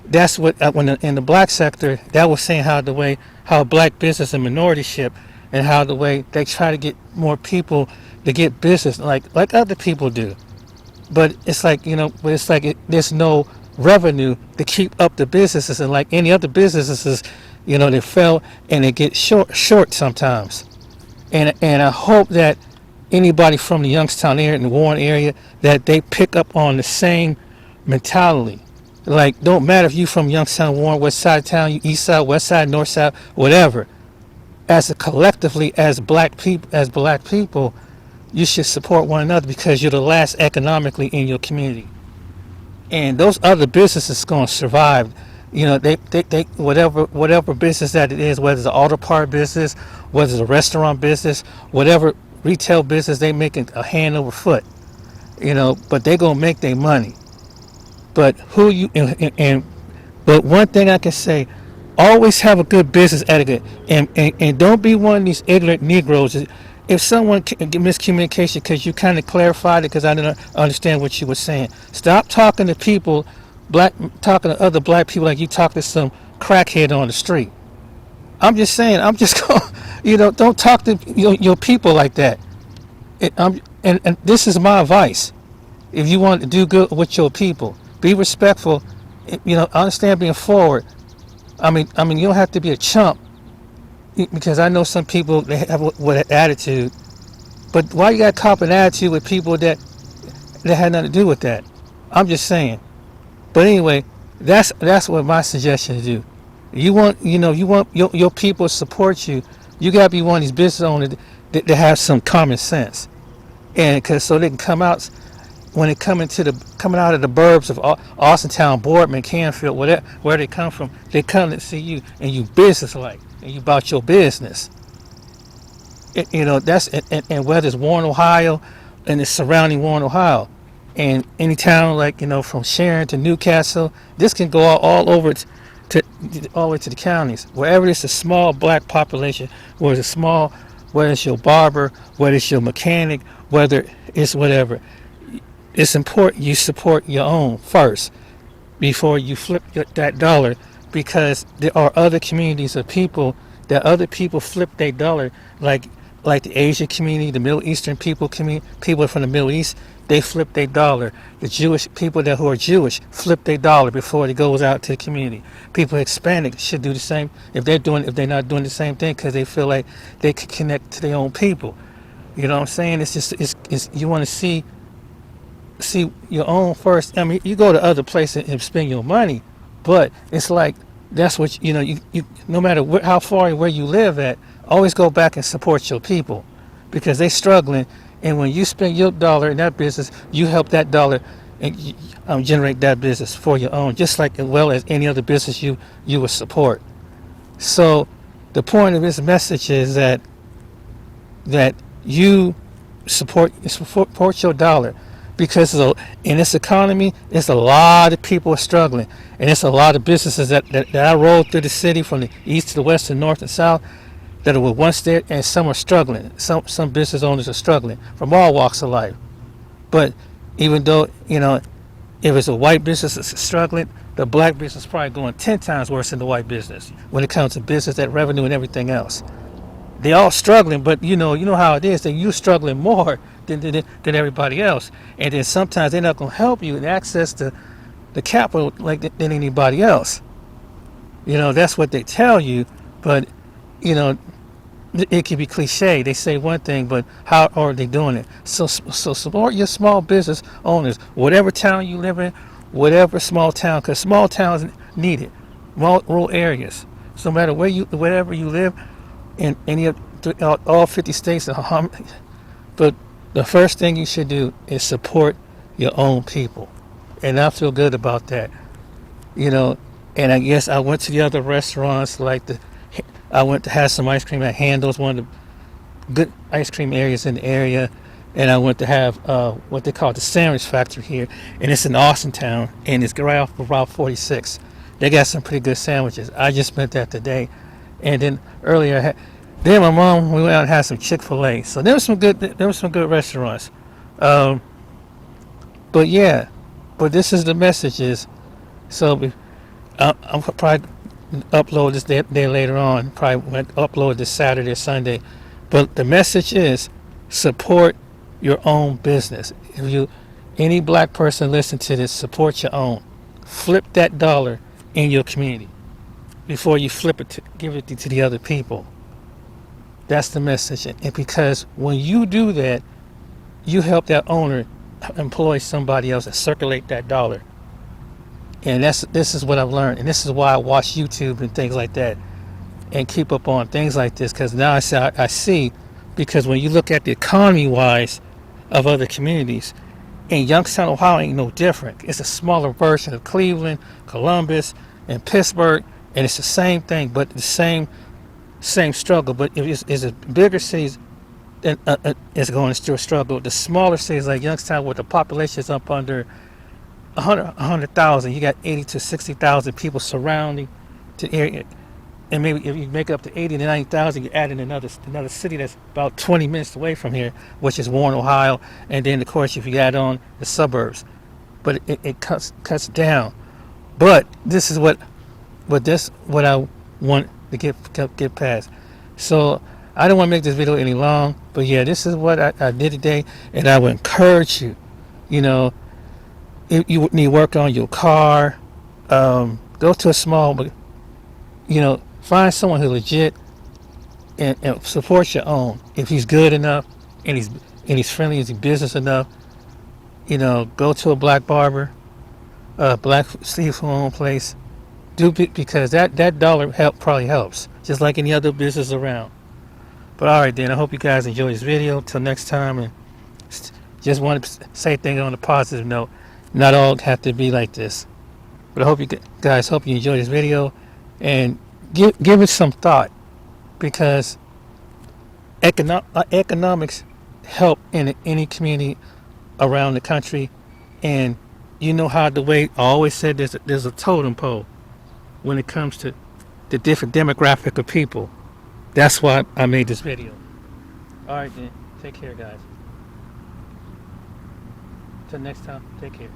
That's what in the black sector, that was saying how black business and minorityship, and how the way they try to get more people to get business like other people do. But it's like, but it's like there's no revenue to keep up the businesses, and like any other businesses, they fail and they get short sometimes. And I hope that anybody from the Youngstown area and the Warren area, that they pick up on the same mentality. Like, don't matter if you from Youngstown, Warren, west side of town, you east side, west side, north side, whatever. As a collectively, as black people, you should support one another, because you're the last economically in your community. And those other businesses going to survive. They whatever business that it is, whether it's an auto part business, whether it's a restaurant business, whatever retail business, they making a hand over foot. But they gonna make their money. But who you and but one thing I can say, always have a good business etiquette, and don't be one of these ignorant Negroes. If someone miscommunication because you kind of clarified it, because I didn't understand what you were saying, stop talking to people, talking to other black people like you talk to some crackhead on the street. I'm just saying. I'm just going. Don't talk to your people like that. And this is my advice. If you want to do good with your people, be respectful. Understand being forward. I mean, you don't have to be a chump, because I know some people, they have with an attitude. But why you got to cop an attitude with people that had nothing to do with that? I'm just saying. But anyway, that's what my suggestion to do. You want your people to support you. You gotta be one of these business owners that have some common sense, and because so they can come out when they coming out of the burbs of Austintown, Boardman, Canfield, whatever, where they come from, they come to see you, and you business like, and you about your business. That's and whether it's Warren, Ohio, and the surrounding Warren, Ohio, and any town like from Sharon to Newcastle, this can go all over to all the way to the counties. Wherever it's a small black population, whether it's your barber, whether it's your mechanic, whether it's whatever, it's important you support your own first before you flip that dollar, because there are other communities of people that other people flip their dollar, like the Asian community, the Middle Eastern people from the Middle East, they flip their dollar. The Jewish people who are Jewish flip their dollar before it goes out to the community. People Hispanic should do the same if they're not doing the same thing, because they feel like they can connect to their own people. You know what I'm saying? It's just it's you want to see your own first. I mean, you go to other places and spend your money, but it's like that's what you no matter how far and where you live at, always go back and support your people, because they struggling. And when you spend your dollar in that business, you help that dollar and generate that business for your own, just like as well as any other business you would support. So the point of this message is that you support your dollar, because in this economy, there's a lot of people are struggling, and it's a lot of businesses that I rolled through the city from the east to the west and north and south that were once there, and some are struggling. Some business owners are struggling from all walks of life. But even though if it's a white business that's struggling, the black business is probably going 10 times worse than the white business when it comes to business, that revenue, and everything else. They all struggling, but you know how it is. That you struggling more than everybody else, and then sometimes they're not going to help you and access the capital than anybody else. That's what they tell you, but it can be cliche. They say one thing, but how are they doing it? So support your small business owners, whatever town you live in, whatever small town, because small towns need it, rural areas. So no matter wherever you live, in any of all 50 states, but the first thing you should do is support your own people, and I feel good about that. And I guess I went to the other restaurants, I went to have some ice cream at Handel's, one of the good ice cream areas in the area, and I went to have what they call the Sandwich Factory here, and it's in Austintown, and it's right off of Route 46. They got some pretty good sandwiches. I just spent that today. And then earlier, then my mom, we went out and had some Chick-fil-A. So there was some good restaurants. But yeah, but this is the messages. So I'm probably upload this day later on. Probably upload this Saturday or Sunday. But the message is support your own business. If you, any black person listen to this, support your own. Flip that dollar in your community before you flip it to give it to the other people. That's the message. And because when you do that, you help that owner employ somebody else and circulate that dollar. And this is what I've learned, and this is why I watch YouTube and things like that, and keep up on things like this. Because now I see, because when you look at the economy wise of other communities, and Youngstown, Ohio ain't no different. It's a smaller version of Cleveland, Columbus, and Pittsburgh, and it's the same thing, but the same struggle. But if it's a bigger cities, then it's going through a struggle. The smaller cities like Youngstown, where the population is up under 100,000, you got 80 to 60,000 people surrounding the area, and maybe if you make up to 80 to 90,000, you add in another city that's about 20 minutes away from here, which is Warren, Ohio, and then of course if you add on the suburbs, but it cuts down. But this is what I want to get past. So I don't want to make this video any long, but yeah, this is what I did today, and I would encourage you, you know, if you need work on your car, go to a small, but find someone who's legit and support your own. If he's good enough and he's friendly, is he business enough, go to a black barber, black seafood place. Because that dollar probably helps, just like any other business around. But all right, then, I hope you guys enjoy this video. Till next time, and just want to say things on a positive note. Not all have to be like this. But I hope you guys enjoy this video, and give it some thought, because economics help in any community around the country. And you know how the way I always said, there's a totem pole when it comes to the different demographic of people. That's why I made this video. All right, then. Take care, guys. Till next time, take care.